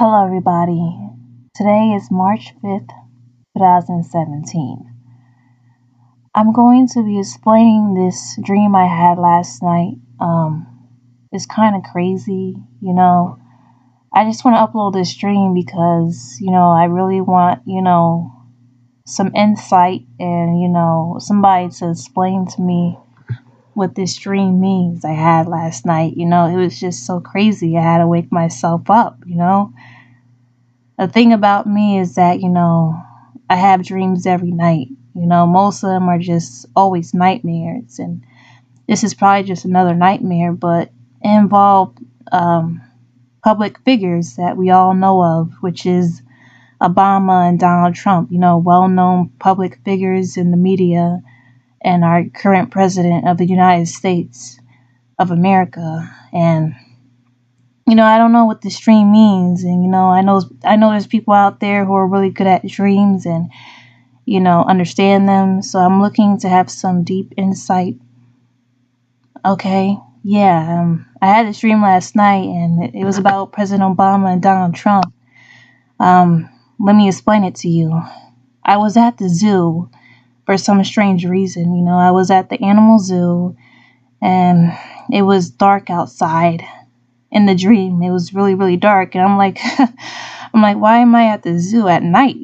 Hello, everybody. Today is March 5th, 2017. I'm going to be explaining this dream I had last night. It's kind of crazy. I just want to upload this dream because I really want some insight and somebody to explain to me what this dream means I had last night. It was just so crazy. I had to wake myself up. The thing about me is that I have dreams every night. Most of them are just always nightmares. And this is probably just another nightmare, but it involved public figures that we all know of, which is Obama and Donald Trump, well known public figures in the media, and our current president of the United States of America. And I don't know what this dream means, and I know there's people out there who are really good at dreams and understand them. So I'm looking to have some deep insight. Okay, yeah. I had this dream last night, and it was about President Obama and Donald Trump. Let me explain it to you. I was at the zoo for some strange reason. I was at the animal zoo, and it was dark outside. In the dream, it was really, really dark, and I'm like, why am I at the zoo at night?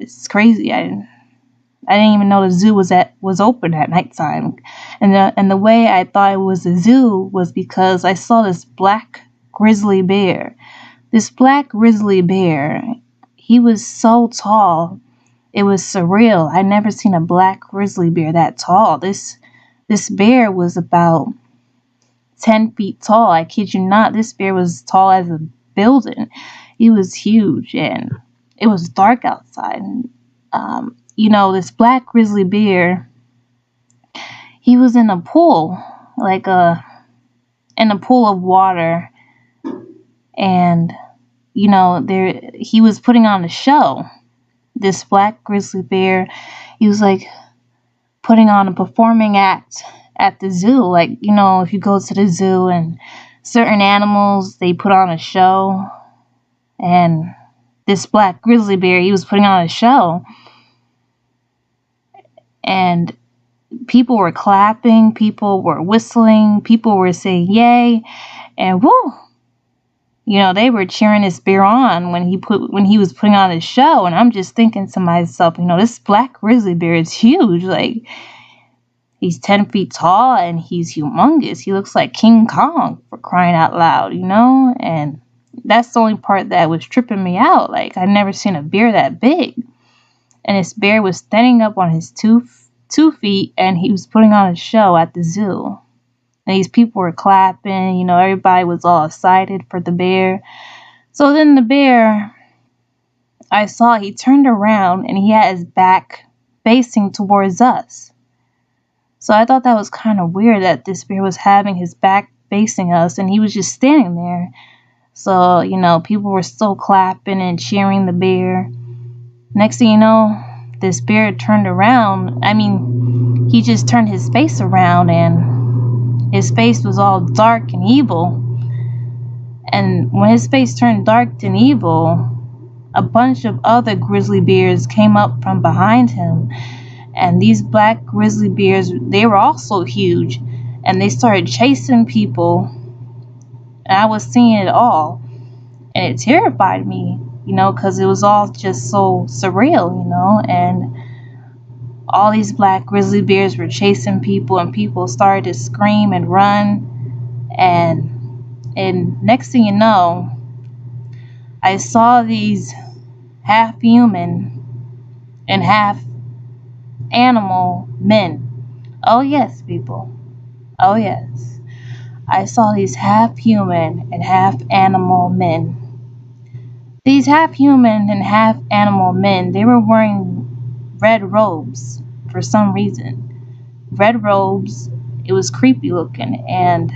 It's crazy. I didn't even know the zoo was open at nighttime, and the way I thought it was a zoo was because I saw this black grizzly bear. This black grizzly bear, he was so tall, it was surreal. I never seen a black grizzly bear that tall. This bear was about 10 feet tall. I kid you not. This bear was tall as a building. He was huge, and it was dark outside. And, this black grizzly bear, he was in a pool, in a pool of water, and he was putting on a show. This black grizzly bear, he was like putting on a performing act at the zoo. If you go to the zoo and certain animals, they put on a show. And this black grizzly bear, he was putting on a show. And people were clapping, people were whistling, people were saying yay. And woo! They were cheering this bear on when he was putting on his show. And I'm just thinking to myself, this black grizzly bear is huge. He's 10 feet tall and he's humongous. He looks like King Kong, for crying out loud, And that's the only part that was tripping me out. I'd never seen a bear that big. And this bear was standing up on his two feet, and he was putting on a show at the zoo. And these people were clapping. Everybody was all excited for the bear. So then the bear, I saw he turned around and he had his back facing towards us. So I thought that was kind of weird that this bear was having his back facing us and he was just standing there. So, people were still clapping and cheering the bear. Next thing you know, this bear turned around. He just turned his face around and his face was all dark and evil. And when his face turned dark and evil, a bunch of other grizzly bears came up from behind him. And these black grizzly bears, they were also huge. And they started chasing people. And I was seeing it all. And it terrified me, because it was all just so surreal, And all these black grizzly bears were chasing people. And people started to scream and run. And next thing you know, I saw these half human and half animal men. Oh yes, people. Oh yes. I saw these half human and half animal men. These half human and half animal men, they were wearing red robes for some reason. Red robes, it was creepy looking, and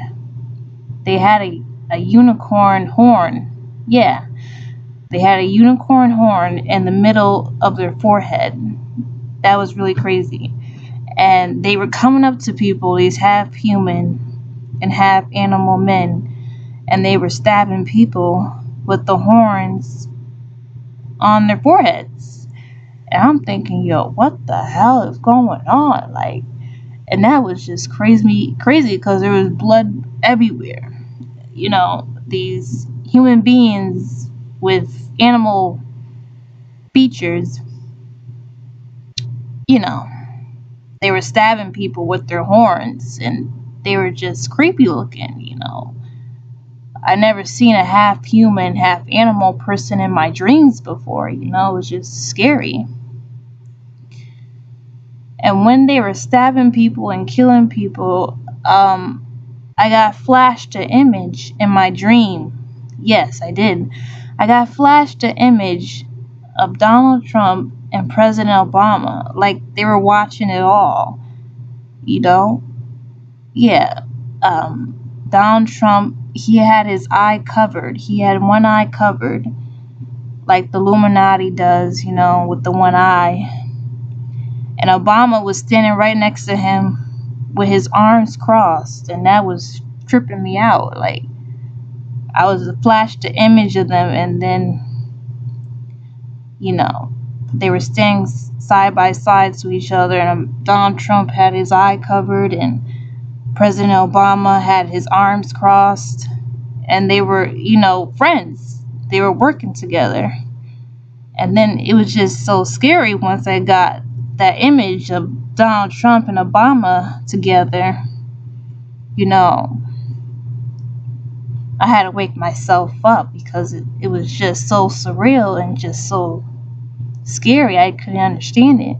they had a unicorn horn. Yeah. They had a unicorn horn in the middle of their forehead. That was really crazy. And they were coming up to people, these half human and half animal men, and they were stabbing people with the horns on their foreheads. And I'm thinking, yo, what the hell is going on? Like, and that was just crazy because there was blood everywhere. You know, these human beings with animal features, you know, they were stabbing people with their horns, and they were just creepy looking, you know. I never seen a half human, half animal person in my dreams before, you know. It was just scary. And when they were stabbing people and killing people, I got flashed an image in my dream. Yes, I did. I got flashed an image of Donald Trump and President Obama, like they were watching it all, you know? Yeah. Donald Trump, he had his eye covered. He had one eye covered, like the Illuminati does, you know, with the one eye. And Obama was standing right next to him with his arms crossed, and that was tripping me out. Like, I was flashed the image of them, and then, you know, they were standing side by side to each other, and Donald Trump had his eye covered, and President Obama had his arms crossed, and they were, you know, friends. They were working together. And then it was just so scary once I got that image of Donald Trump and Obama together. You know, I had to wake myself up because it was just so surreal and just so scary. I couldn't understand it.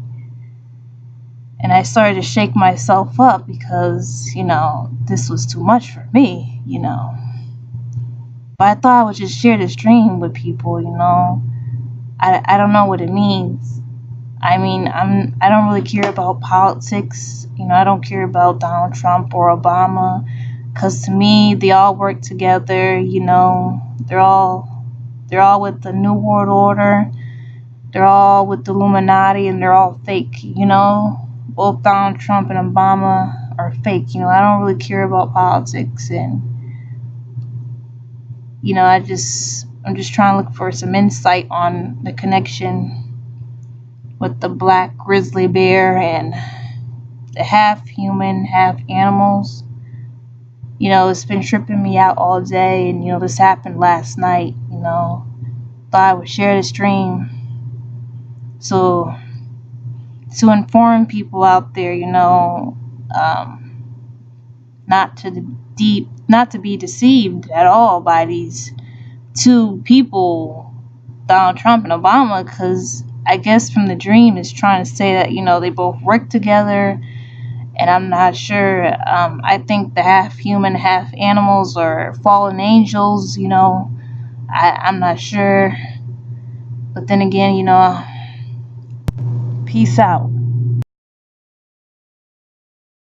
And I started to shake myself up because, you know, this was too much for me, you know. But I thought I would just share this dream with people, you know. I don't know what it means. I mean, I don't really care about politics. You know, I don't care about Donald Trump or Obama, because to me, they all work together. You know, they're all with the New World Order. They're all with the Illuminati, and they're all fake. You know, both Donald Trump and Obama are fake. You know, I don't really care about politics, and you know, I'm just trying to look for some insight on the connection with the black grizzly bear and the half human, half animals. You know, it's been tripping me out all day, and you know, this happened last night. You know, thought I would share this dream so to inform people out there, you know, not to be deceived at all by these two people, Donald Trump and Obama, because I guess from the dream is trying to say that, you know, they both work together, and I'm not sure. I think the half human, half animals are fallen angels, you know. I'm not sure. But then again, you know, peace out.